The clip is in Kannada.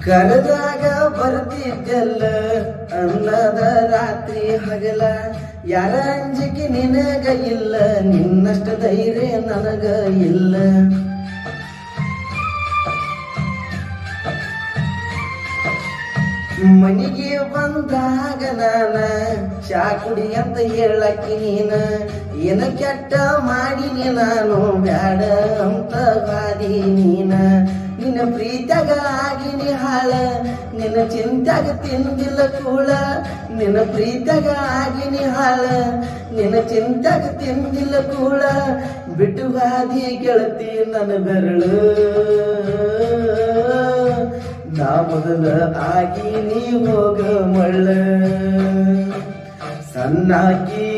ಕರೆದಾಗ ಬರ್ತಿದ್ದಲ್ಲ ಅನ್ನದ ರಾತ್ರಿ ಹಗಲ ಯಾರ ಅಂಜಿಕೆ ನಿನಗ ಇಲ್ಲ ನಿನ್ನಷ್ಟ ಧೈರ್ಯ ನನಗ ಇಲ್ಲ ಮನಿಗೆ ಬಂದಾಗ ನಾನ ಚಾ ಕುಡಿ ಅಂತ ಹೇಳಕ್ಕಿ ನೀನ ಏನ ಕೆಟ್ಟ ಮಾಡಿನಿ ನಾನು ಬ್ಯಾಡ ಅಂತ ಬಾದಿ ನೀನ ನಿನ್ನ ಪ್ರೀತ್ಯಾಗ ಆಗಿನಿ ಹಾಳ ನಿನ್ನ ಚಿಂತ್ಯಾಗ ತಿಂದಿಲ್ಲ ಕೂಳ ನಿನ್ನ ಪ್ರೀತ್ಯಾಗ ಆಗಿನಿ ಹಾಳ ನಿನ್ನ ಚಿಂತ್ಯಾಗ ತಿಂದಿಲ್ಲ ಕೂಳ ಬಿಟ್ಟು ಬಾದಿ ಗೆಳತಿ ನನ್ನ ಬೆರಳು ನಾ ಮೊದಲ ಆಗಿ ನೀ ಹೋಗ ಮಳ್ಳ ಸಣ್ಣಾಕಿ